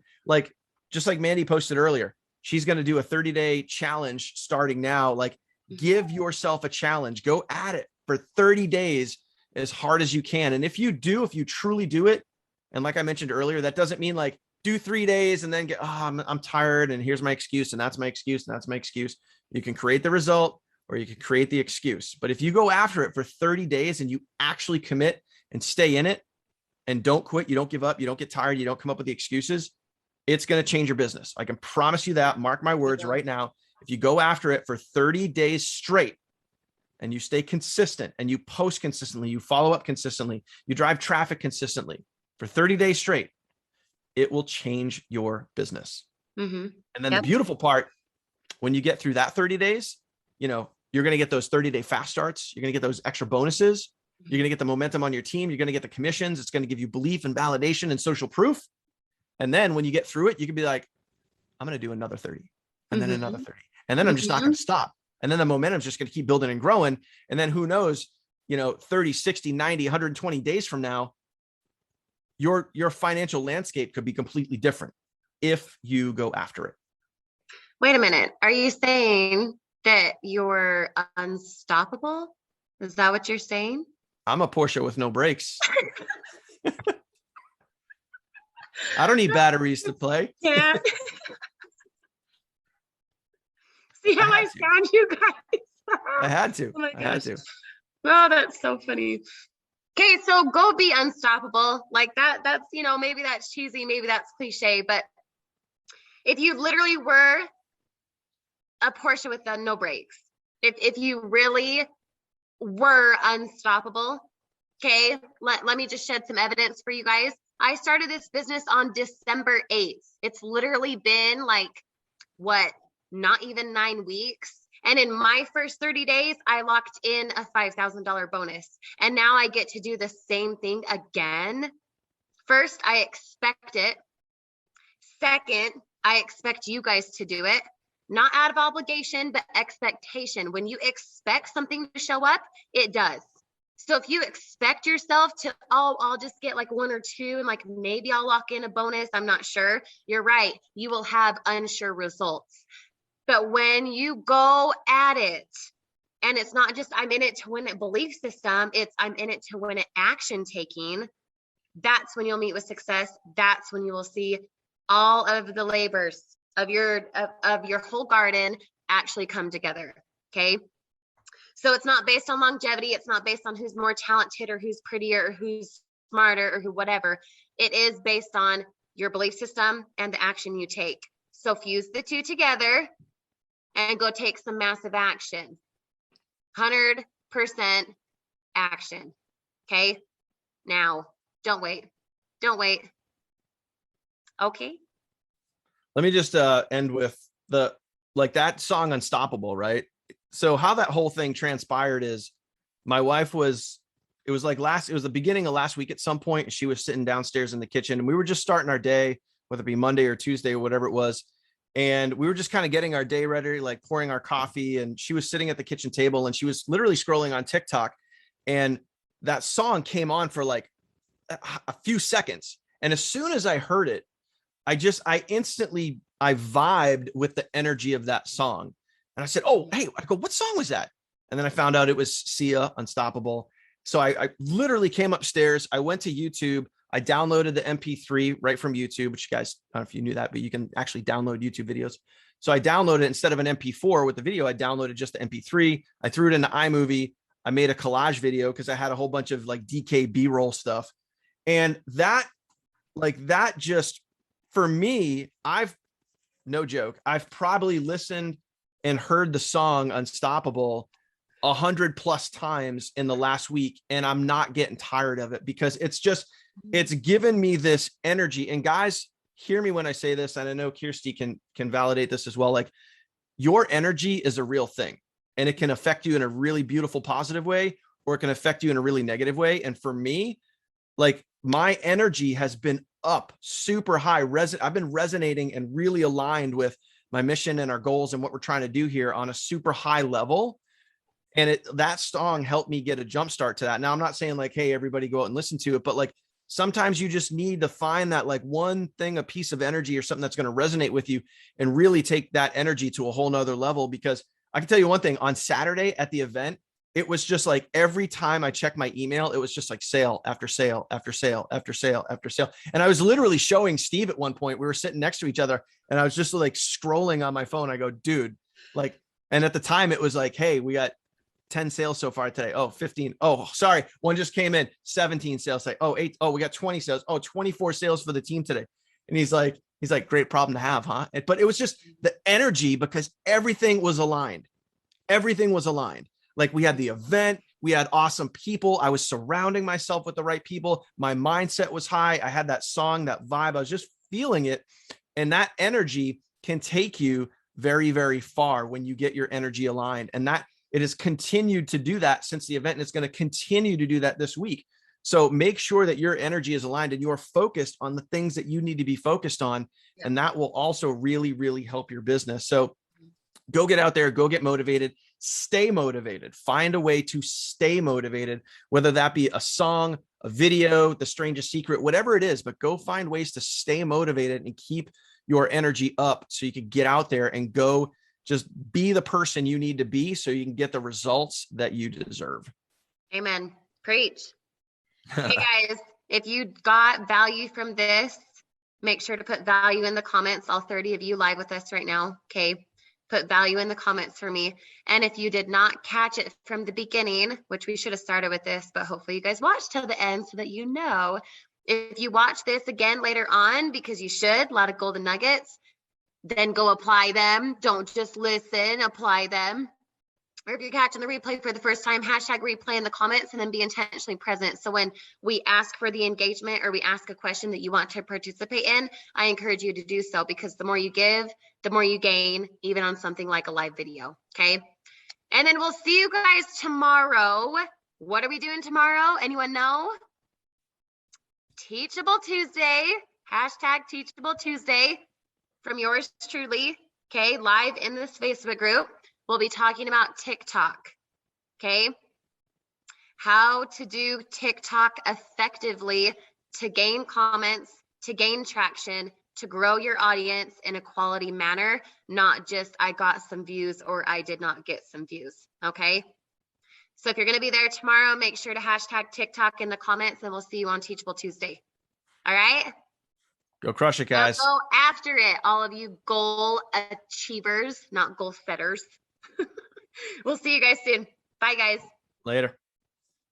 Just like Mandy posted earlier, she's going to do a 30-day challenge starting now. Like give yourself a challenge, go at it for 30 days as hard as you can. And if you truly do it, and like I mentioned earlier, that doesn't mean like do 3 days and then I'm tired and here's my excuse and that's my excuse and that's my excuse. You can create the result or you can create the excuse. But if you go after it for 30 days and you actually commit and stay in it and don't quit, you don't give up, you don't get tired, you don't come up with the excuses, it's going to change your business. I can promise you that. Mark my words right now. If you go after it for 30 days straight and you stay consistent and you post consistently, you follow up consistently, you drive traffic consistently for 30 days straight, it will change your business. Mm-hmm. And then the beautiful part, when you get through that 30 days, you're going to get those 30-day fast starts. You're going to get those extra bonuses. You're going to get the momentum on your team. You're going to get the commissions. It's going to give you belief and validation and social proof. And then when you get through it, you can be like, I'm going to do another 30 and then another 30. And then I'm just not going to stop. And then the momentum is just going to keep building and growing. And then who knows, 30, 60, 90, 120 days from now, your financial landscape could be completely different if you go after it. Wait a minute. Are you saying that you're unstoppable? Is that what you're saying? I'm a Porsche with no brakes. I don't need batteries to play. Yeah. See how I found you guys? I had to. Oh my I had gosh. to. Oh, that's so funny. Okay, so go be unstoppable. Like that's, maybe that's cheesy, maybe that's cliche, but if you literally were a Porsche with no brakes, if you really were unstoppable, okay, let me just shed some evidence for you guys. I started this business on December 8th. It's literally been like, what, not even 9 weeks. And in my first 30 days, I locked in a $5,000 bonus. And now I get to do the same thing again. First, I expect it. Second, I expect you guys to do it. Not out of obligation, but expectation. When you expect something to show up, it does. So if you expect yourself to, oh, I'll just get like 1 or 2 and like maybe I'll lock in a bonus, I'm not sure. You're right. You will have unsure results. But when you go at it, and it's not just I'm in it to win a belief system, it's I'm in it to win an action taking, that's when you'll meet with success. That's when you will see all of the labors of your whole garden actually come together. Okay. So it's not based on longevity. It's not based on who's more talented or who's prettier or who's smarter or who whatever. It is based on your belief system and the action you take. So fuse the two together and go take some massive action. 100% action. Okay. Now, don't wait. Don't wait. Okay. Let me just end with that song Unstoppable, right? So how that whole thing transpired is my wife it was the beginning of last week at some point, and she was sitting downstairs in the kitchen, and we were just starting our day, whether it be Monday or Tuesday or whatever it was. And we were just kind of getting our day ready, like pouring our coffee. And she was sitting at the kitchen table and she was literally scrolling on TikTok. And that song came on for like a few seconds. And as soon as I heard it, I vibed with the energy of that song. And I said, oh, hey, I go, what song was that? And then I found out it was Sia, Unstoppable. So I literally came upstairs. I went to YouTube. I downloaded the MP3 right from YouTube, which you guys, I don't know if you knew that, but you can actually download YouTube videos. So I downloaded, instead of an MP4 with the video, I downloaded just the MP3. I threw it into iMovie. I made a collage video because I had a whole bunch of like DK B-roll stuff. And that just, for me, no joke, I've probably listened and heard the song Unstoppable 100+ times in the last week. And I'm not getting tired of it because it's given me this energy. And guys, hear me when I say this. And I know Kirsty can validate this as well. Like, your energy is a real thing, and it can affect you in a really beautiful, positive way, or it can affect you in a really negative way. And for me, like, my energy has been up super high. I've been resonating and really aligned with my mission and our goals and what we're trying to do here on a super high level. And that song helped me get a jump start to that. Now, I'm not saying like, hey, everybody go out and listen to it, but like, sometimes you just need to find that like one thing, a piece of energy or something that's going to resonate with you and really take that energy to a whole nother level. Because I can tell you one thing, on Saturday at the event, it was just like every time I checked my email, it was just like sale after sale after sale after sale after sale. And I was literally showing Steve at one point, we were sitting next to each other and I was just like scrolling on my phone. I go, dude, like, and at the time it was like, hey, we got 10 sales so far today. Oh, 15. Oh, sorry. One just came in. 17 sales. Like, oh, 8. Oh, we got 20 sales. Oh, 24 sales for the team today. And he's like, great problem to have, huh? But it was just the energy, because everything was aligned. Everything was aligned. Like, we had the event, we had awesome people. I was surrounding myself with the right people. My mindset was high. I had that song, that vibe. I was just feeling it. And that energy can take you very, very far when you get your energy aligned. And that it has continued to do that since the event, and it's going to continue to do that this week. So make sure that your energy is aligned and you're focused on the things that you need to be focused on. Yeah. And that will also really, really help your business. So go get out there, go get motivated, stay motivated, find a way to stay motivated, whether that be a song, a video, the strangest secret, whatever it is, but go find ways to stay motivated and keep your energy up so you can get out there and go just be the person you need to be so you can get the results that you deserve. Amen. Preach. Hey guys, if you got value from this, make sure to put value in the comments. All 30 of you live with us right now. Okay. Put value in the comments for me. And if you did not catch it from the beginning, which we should have started with this, but hopefully you guys watched till the end so that you know. If you watch this again later on, because you should, a lot of golden nuggets, then go apply them. Don't just listen, apply them. or if you're catching the replay for the first time, hashtag replay in the comments and then be intentionally present. So when we ask for the engagement or we ask a question that you want to participate in, I encourage you to do so, because the more you give, the more you gain, even on something like a live video. Okay. And then we'll see you guys tomorrow. What are we doing tomorrow? Anyone know? Teachable Tuesday. Hashtag Teachable Tuesday from yours truly. Okay. Live in this Facebook group. We'll be talking about TikTok, okay? How to do TikTok effectively to gain comments, to gain traction, to grow your audience in a quality manner, not just I got some views or I did not get some views, okay? So if you're gonna be there tomorrow, make sure to hashtag TikTok in the comments and we'll see you on Teachable Tuesday, all right? Go crush it, guys. Now go after it, all of you goal achievers, not goal setters. We'll see you guys soon. Bye, guys. Later.